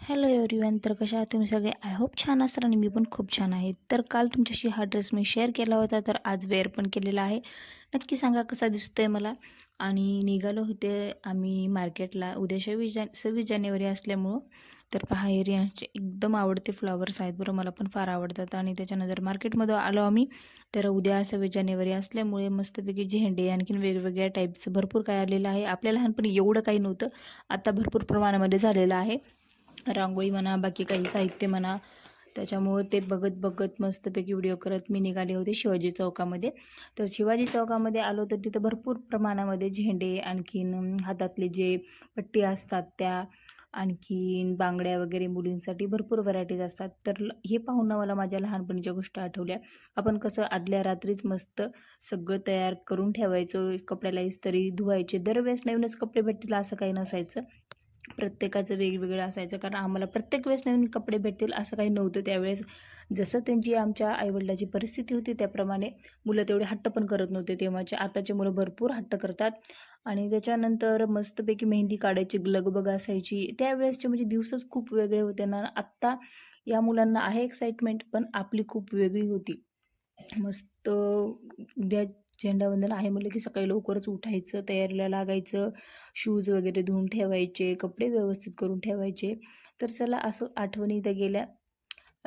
Hello everyone. तर कशा आहात तुम्ही सगळे? आय होप छान असाल आणि मी पण खूप छान आहे. तर काल तुमच्याशी हा ड्रेस मी शेअर केला होता, तर आज वेअर पण केलेला आहे. नक्की सांगा कसा दिसतोय मला. आणि निघालो होते आम्ही मार्केटला. उद्या 26 जानेवारी असल्यामुळं तर पहा, हे रियांचे एकदम आवडते फ्लॉवर्स आहेत बरं, मला पण फार आवडतात. आणि त्याच्यानंतर मार्केटमध्ये आलो आम्ही. तर उद्या 26 जानेवारी असल्यामुळे मस्तपैकी झेंडे आणखीन वेगवेगळ्या टाईपचं भरपूर काय आलेलं आहे. आपल्या लहानपणी एवढं काही नव्हतं, आता भरपूर प्रमाणामध्ये झालेलं आहे. रांगोळी म्हणा, बाकी काही साहित्य म्हणा. त्याच्यामुळं ते बघत बघत मस्तपैकी व्हिडिओ करत मी निघाले होते शिवाजी चौकामध्ये. तर शिवाजी चौकामध्ये आलो तर तिथं भरपूर प्रमाणामध्ये झेंडे, आणखीन हातातले जे पट्टी असतात त्या, आणखीन बांगड्या वगैरे मुलींसाठी भरपूर व्हरायटीज असतात. तर हे पाहून ना मला माझ्या लहानपणीच्या गोष्टी आठवल्या. आपण कसं आदल्या रात्रीच मस्त सगळं तयार करून ठेवायचं, कपड्याला इस्त्री धुवायचे. दरवेळेस नवीनच कपडे भेटतील असं काही नसायचं. प्रत्येकाचं वेगवेगळं असायचं, कारण आम्हाला प्रत्येक वेळेस नवीन कपडे भेटतील असं काही नव्हतं त्यावेळेस. जसं त्यांची आमच्या आईवडिलाची परिस्थिती होती त्याप्रमाणे मुलं तेवढे हट्ट पण करत नव्हते तेव्हाचे. आताचे मुलं भरपूर हट्ट करतात. आणि त्याच्यानंतर मस्तपैकी मेहंदी काढायची लगबग असायची. त्यावेळेसचे म्हणजे दिवसच खूप वेगळे होते ना. आत्ता या मुलांना आहे एक्साइटमेंट, पण आपली खूप वेगळी होती. मस्त उद्या झेंडावंदन आहे म्हटलं की सकाळी लवकरच उठायचं, तयारीला लागायचं, शूज वगैरे धुवून ठेवायचे, कपडे व्यवस्थित करून ठेवायचे. तर चला, असं आठवणी त्या गेल्या.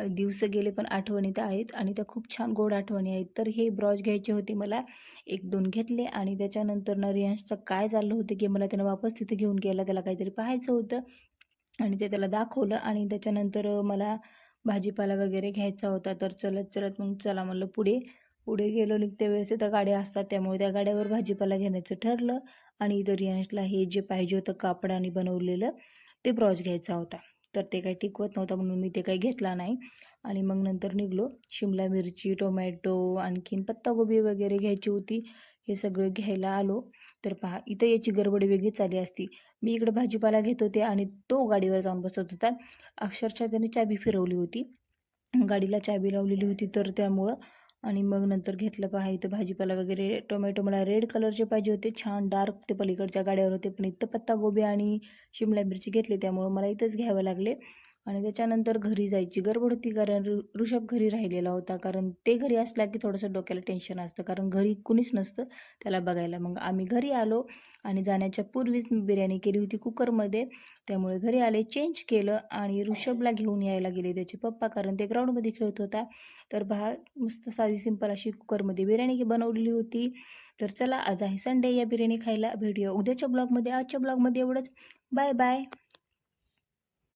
दिवस गेले पण आठवणी त्या आहेत, आणि त्या खूप छान गोड आठवणी आहेत. तर हे ब्रॉच घ्यायचे होते मला, 1-2 घेतले. आणि त्याच्यानंतर ना रियांशचं काय चाललं होतं की मला त्यानं वापस तिथे घेऊन गेला, त्याला काहीतरी पाहायचं होतं आणि ते त्याला दाखवलं. आणि त्याच्यानंतर मला भाजीपाला वगैरे घ्यायचा होता. तर चलत चलत मग चला म्हणलं पुढे. पुढे गेलो. निघत्या वेळेस त्या गाड्या असतात, त्यामुळे त्या गाड्यावर भाजीपाला घेण्याचं ठरलं. आणि इथं रियांशला हे जे पाहिजे होतं कापडाने बनवलेलं ते ब्रॉच घ्यायचा होता. तर ते काही टिकवत नव्हता म्हणून मी ते काही घेतला नाही. आणि मग नंतर निघलो. शिमला मिरची, टोमॅटो, आणखीन पत्ताकोबी वगैरे घ्यायची होती. हे सगळं घ्यायला आलो. तर पहा, इथं याची गडबड वेगळीच आली असती. मी इकडे भाजीपाला घेत होते आणि तो गाडीवर जाऊन बसत होता. अक्षरशः त्याने चाबी फिरवली होती, गाडीला चाबी लावलेली होती, तर त्यामुळं. आणि मग नंतर घेतलं पहा इथं भाजीपाला वगैरे. टोमॅटो मला रेड कलरचे पाहिजे होते, छान डार्क, ते पलीकडच्या गाड्यावर होते. पण इथं पत्ताकोबी आणि शिमला मिरची घेतली, त्यामुळं मला इथंच घ्यावे लागले. आणि त्याच्यानंतर घरी जायची गडबड होती, कारण ऋषभ घरी राहिलेला होता. कारण ते घरी असला की थोडंसं डोक्याला टेन्शन असतं, कारण घरी कुणीच नसतं त्याला बघायला. मग आम्ही घरी आलो आणि जाण्याच्या पूर्वीच मी बिर्याणी केली होती कुकरमध्ये. त्यामुळे घरी आले, चेंज केलं आणि ऋषभला घेऊन यायला गेले त्याचे पप्पा, कारण ते ग्राउंडमध्ये खेळत होता. तर पहा, मस्त साधी सिंपल अशी कुकरमध्ये बिर्याणी बनवलेली होती. तर चला, आज आहे संडे, या बिर्याणी खायला भेटूया उद्याच्या ब्लॉगमध्ये. आजच्या ब्लॉगमध्ये एवढंच. Bye bye.